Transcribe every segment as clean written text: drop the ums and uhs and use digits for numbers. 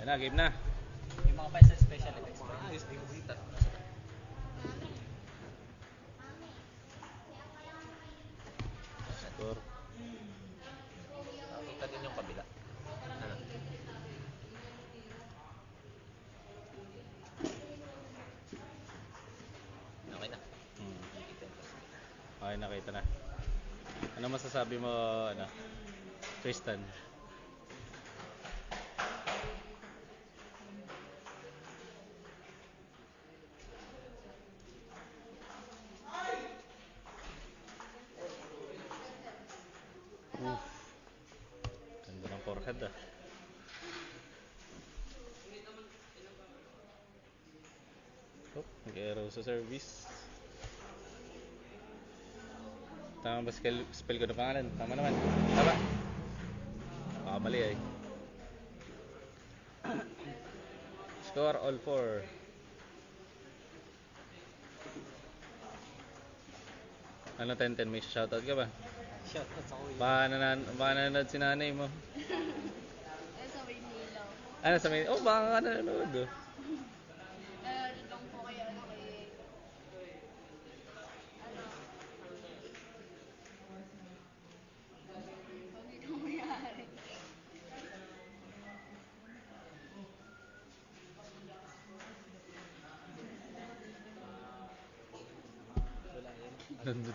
Yan na, game na. Yung mga pa special effects pa. Ayos, di ko kita. Score. Nakita din yung kabila. Ano? Okay na. Okay, nakita na. Ano masasabi mo, ano, Tristan? Oof. Ganda ng forehead ah. Oh, nag-aero sa service. Tama ba spell ko na pangalan? Tama naman. Tama. Mali ay. Score all 4. Ano 10-10? May shoutout ka ba? Shoutout sa kuya. Baka nanonood si nanay mo. Sa Maynila. Ano sa may... Oh, baka ka nanonood oh. Lang po kaya kay... Pag ikaw mayari. Wala yan. Nandun.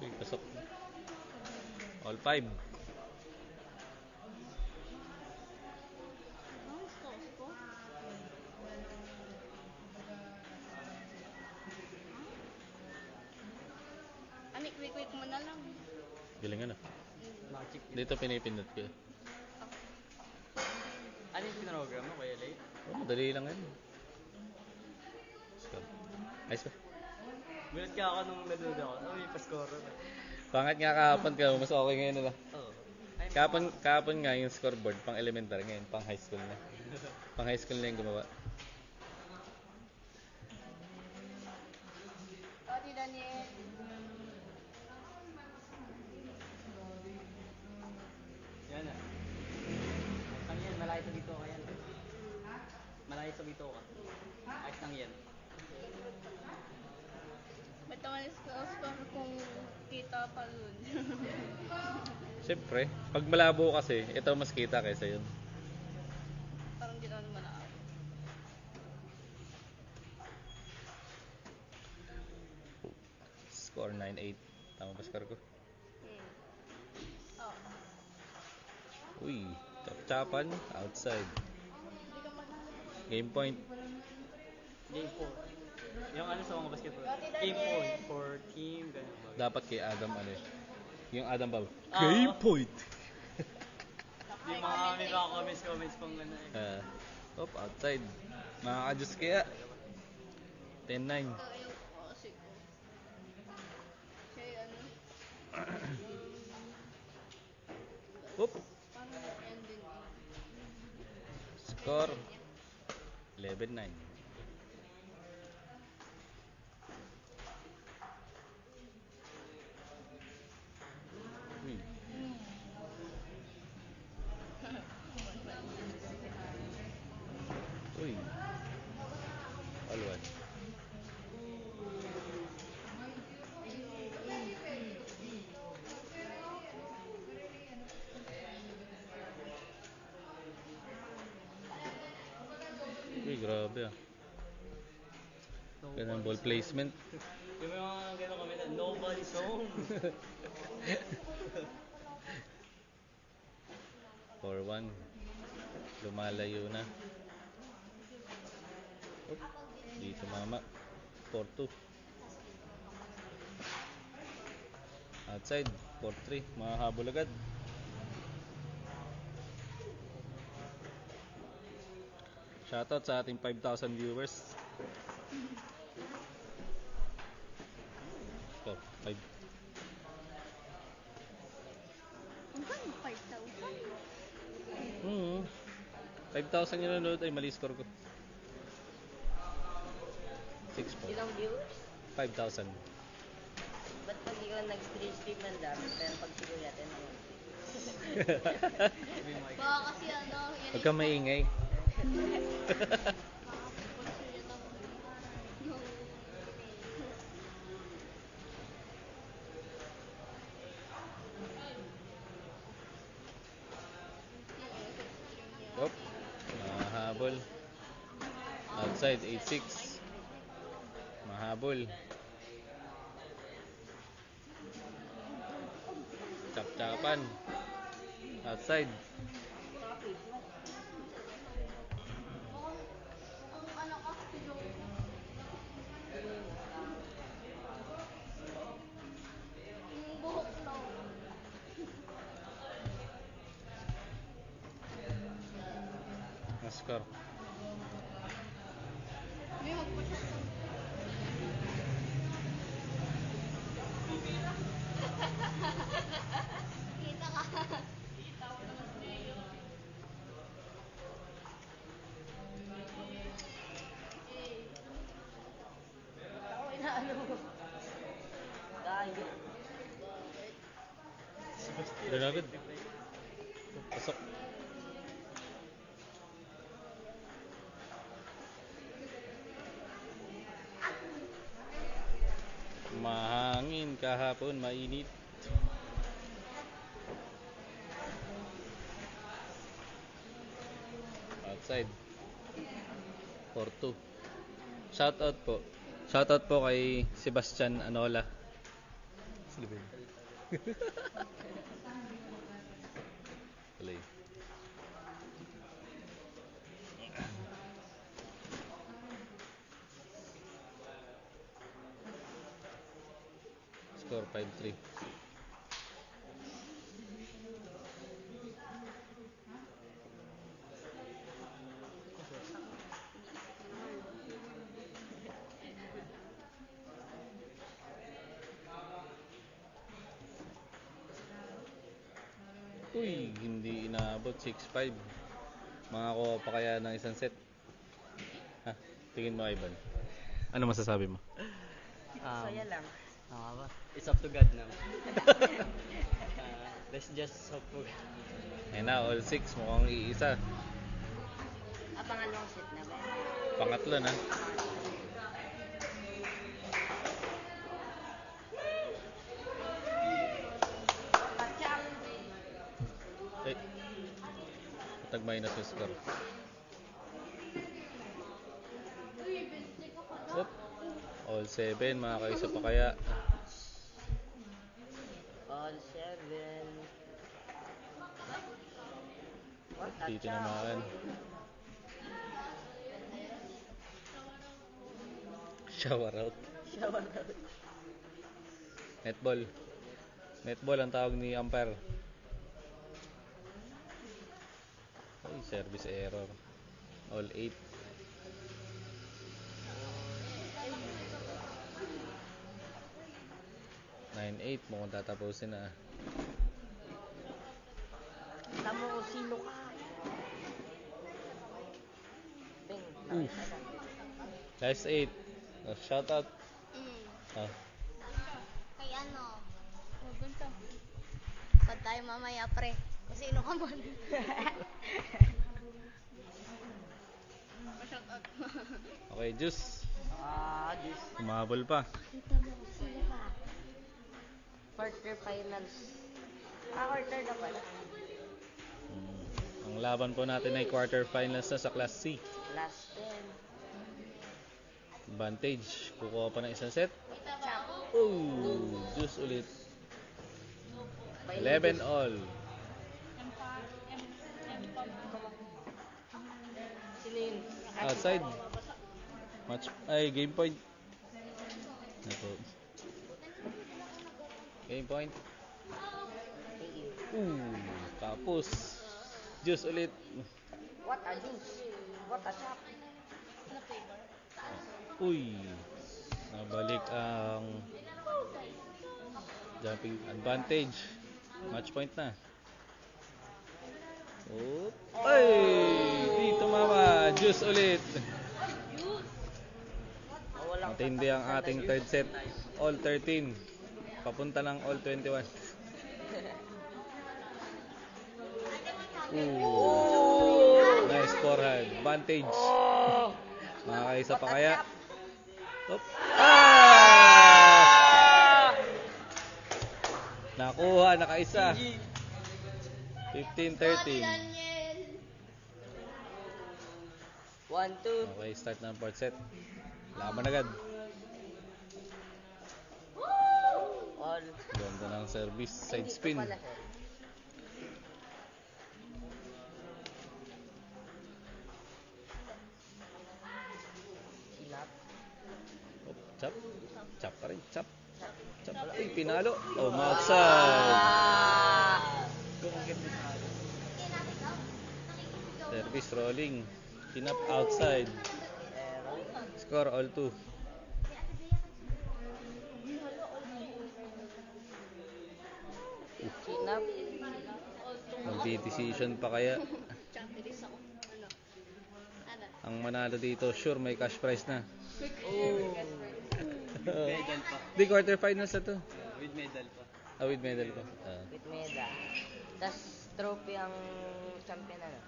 Uy, pasok. All 5. Quick mo na lang. Galing ano. Magic. Dito pinipindot ko. Ano yung pinrogram mo, Kuya Lay? Oh, madali lang yan. Score. Ayos ba? Gulat ka ako nung nanood ako. Oh, may pa-score. Pangit nga kahapon ka, mas okay ngayon na. Oo. Kahapon nga yung scoreboard, pang elementary ngayon, pang high school na. Pang high school na yung gumawa. Ate Daniel. Yan na. Ano yan? Malayo sa bito ka yan. Malayo sa bito ka. Ayos lang yan. Ba't naman score kung kita pa dun? Siyempre, pag malabo kasi, ito mas kita kaysa yun. Parang di naman malaki. Score 9-8. Tama ba score ko? Oh. Uy, tap-tapan, outside. Game point. Game 4. Yung ano sa mga basketball. Game point for team. Ganun ba? Dapat kay Adam ano eh. Yung Adam ba? Ah, Game oo. point! Yung may mga comments pang ano eh. Outside. Makaka-adjust kaya. 10-9. Ayaw ko kasi ko. Siya ano? Oop. Paano end din eh? Score 11-9. Uy. Uy. All one. Uy, grabe ah. Ganun ball placement. Yung mga gano'n kami na, nobody's home. 4-1. Lumalayo na. Oop. Dito mama. 4-2. Outside. 4-3. Mahahabol agad. Shoutout sa ating 5,000 viewers. Oh, 5. Hanggang 5,000? 5,000 yung nanonood. Ay, mali score ko. 6 po. Ilang viewers? 5,000. Ba't pag ikaw nag-stream ng dami, pero pag siguro natin naman? Baka kasi ano, yan Huwag kang maingay. Yup. Mahabol. Outside, 8-6. Mahabol. Chap-chapan. Outside. Ang ano ka, yung buhok daw. Ang score. May magpasok. Kita ka. Ako inaano mo. Dahil. Doon agad. Pasok. Mahangin kahapon, mainit. Outside. 4-2. Shoutout po. Shoutout po kay Sebastian Anola. Sino ba yun? Tuloy. Score 5-3. Uy, hindi inaabot 6-5. Makakuha pa kaya ng isang set? Ha? Tingin mo, Ivan. Ano masasabi mo? Saya lang. Ba? It's up to God now. Let's just hope for God. Ayun na, all 6. Mukhang iisa. Pangalawang set na ba? Pangatlo na. Ay. Tag minus yung score. Oop. All 7. Makakaisa pa kaya. All 7. What a Di tinamaan. Shower out. Shower out. Netball. Netball ang tawag ni umpire. Ay, service error. All 8. 9-8. Mukhang tatapusin na. Tamo ko sino ka. Bing. Oof. Last 8. Oh, shout out. Ah. Kay ano? Magunta. Pag tayo mamaya pre. Kung sino ka man. Shout out. Okay, Juice. This. Kumabol pa. Tamo ko sino ka. Quarter finals. Quarter na pala. Ang laban po natin ay quarterfinals na sa Class C. Last 10. Advantage. Kukuha pa ng isang set. Chap. Oh, Juice ulit. 11 all. Sino yun? Outside. Match. Ay, game point. Ito. Game point. Tapos. Juice ulit. What a juice. What a chop. Uy. Nabalik ang jumping advantage. Match point na. Oop. Ay! Di tumama. Juice ulit. Matindi ang ating third set. All 13. Papunta ng all 21. Ooh. Nice forehand. Advantage. Makakaisa pa kaya? Top. Ah! Nakuha, nakaisa. 15-13. 1-2. Okay, start ng fourth set. Laban agad. All. Ganda ng service. Side spin. Silap. Oh, chop. Chop pa rin. Chop. Chop. Ay, pinalo. Oh, outside. Service rolling. Chin up outside. Score all 2. Silap. Magdi-decision pa kaya. Ang manalo dito, sure may cash prize na. Medal pa. Di quarterfinals na to. With medal pa. With medal pa. With medal. Tas trophy ang champion ano.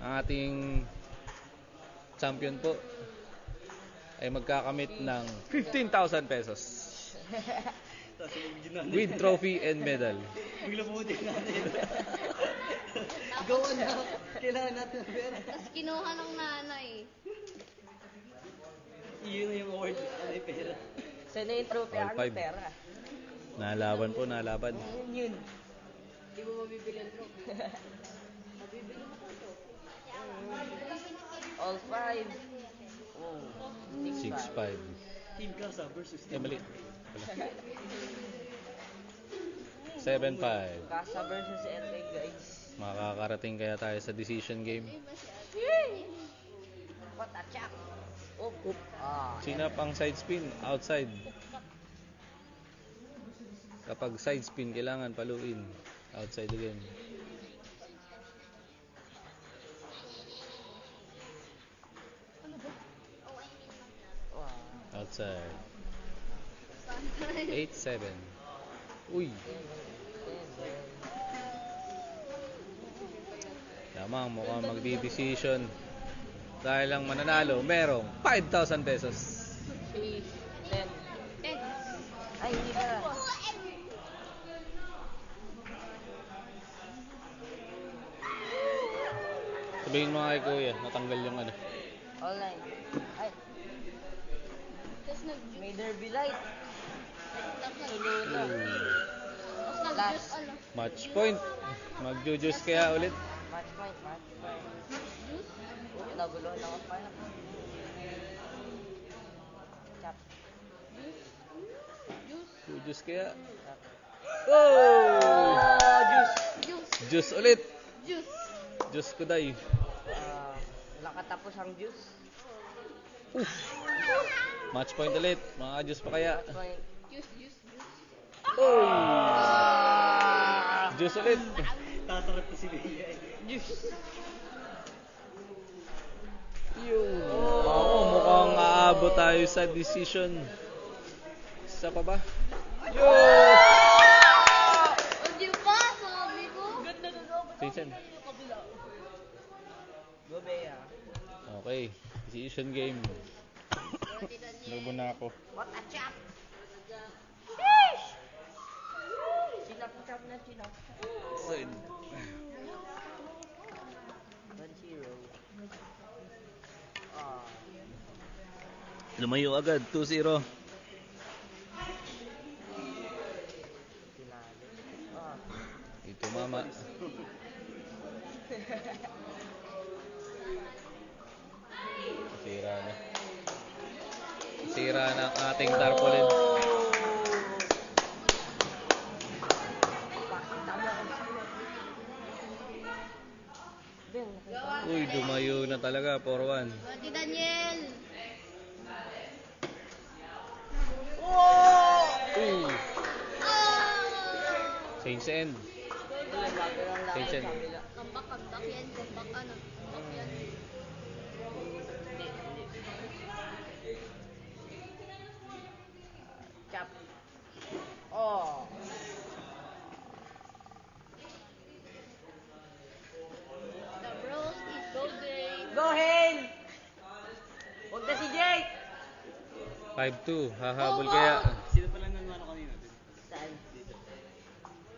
Ang ating champion po ay magkakamit ng 15,000 pesos. With trophy and medal. Bigla pumunti natin. Gawa na. Kailangan natin ng pera. Tapos kinuha ng nanay. Iyon na yung award. Ano yung pera? Saan na yung trophy? All Ano five. pera? Nalaban po, nalaban. Yun. Hindi mo mabibili ang trophy. Mabibili mo ko ito. All 5. Oh. 6-5. Team Casa versus Mali. 7-5. Casa versus LA guys. Makakarating kaya tayo sa decision game. What a chap. Oop. Chin up ang side spin, outside. Kapag side spin, kailangan paluin. Outside again. Wow. Outside. 8-7. Uy. Lamang mukhang magdi-decision. Dahil ang mananalo, merong 5,000 pesos. 3, 10. Ay, hindi ka. Sabihin mo nga kay kuya, natanggal yung ano. Online. Ay, Tapos may derby light. Tulo na. nag-juice Last. ano. Match point. Magjujuice kaya ulit. Match point. Uy, naguluhan ako pa. Chap. Jujuice kaya. Chap. Oh! Juice. Juice ulit. Juice. Juice kuday. Nakatapos ang juice. Match point ulit. Mga juice pa kaya. Match point. Juice. Oh! Juice ulit. Tatarap ko si Bea. Juice. Oo, mukhang aabot tayo sa decision. Isa pa ba? Hindi pa, sabi ko. Vincent. Go Bea. Okay, decision game. Lobo na ako. What a chap. Chinap na chinap. 1-0. Lumayo agad, 2-0. Ito mama. Sira na. Sira na ang ating tarpaulin. Uy, dumayo na talaga, 4-1. Mati Daniel. Uy! Change end. Change end. Kambak yan. Kambak ano. Kambak yan. Chap. Oh. 5-2. Hahabol kaya. Sino pala nanalo kanina? Saan?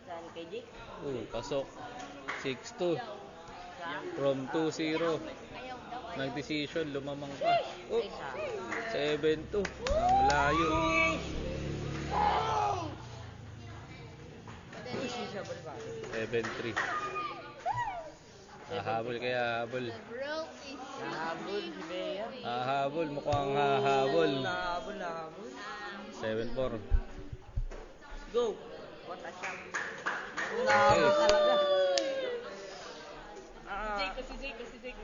Saan? Kay Jake? Pasok. 6-2. Saan? From 2-0. Ayaw daw. Nag-decision, lumamang pa. Oh, Ay, sa 7-2. Ang layo. Decision ba? 7-3. Hahabol kaya habol. Bro is Nahabol si Bea. Hahabol, mukhang hahabol. Nahabol. 7-4. Go! What a shot. Nahabol talaga. Si Jake.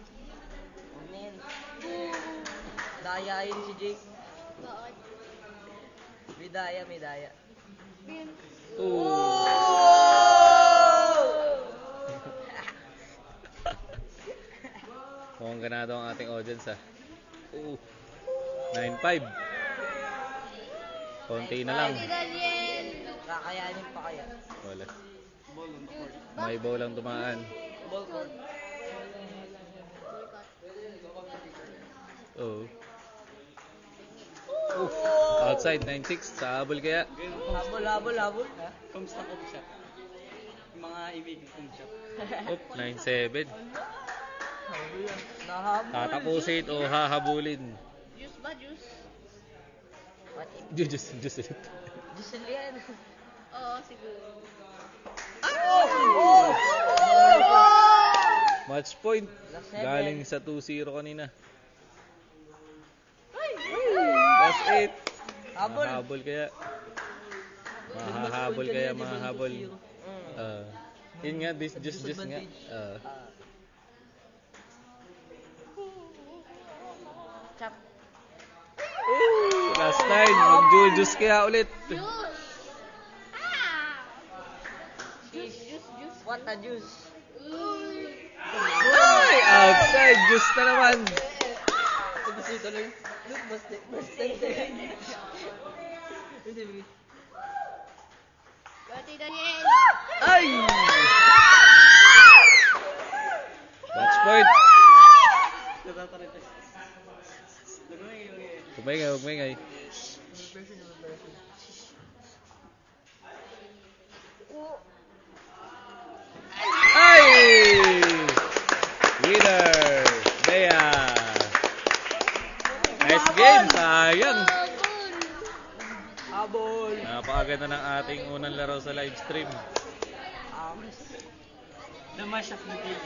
Ano yan? Dayain si Jake. Baot. May daya. Mukhang ganado ang ating audience ha. 9-5. Konti na lang. Si Daniel. Kakayanin pa kaya. Wala. May ball lang tumaan. Ball court. Oh. Outside 9-6 sa habol kaya. Habol. Kamusta ko shot? Yung mga ibig kong shot. 9-7. Nahabol. Tatapusin o hahabulin. Juice ba? Juice? What if? Just ulit. Giselian. Oo, siguro. Match point. Last 7. Galing sa 2-0 kanina. That's it. Habol. Mahabol kaya. Mahahabol kaya, mahahabol. Yun nga, just nga. Chop. Last 9. Mag-jujus kaya ulit. Juice! Juice. What a juice. Ay, outside. Juice na naman. Gusto tuloy. Look, basta. Si Daniel. Ay! Match point. Natatarita. Humingay. Ay! Winner! Bea! Nice game! Sayang! Habol. Napakaganda ng ating unang laro sa live stream. The match of the day.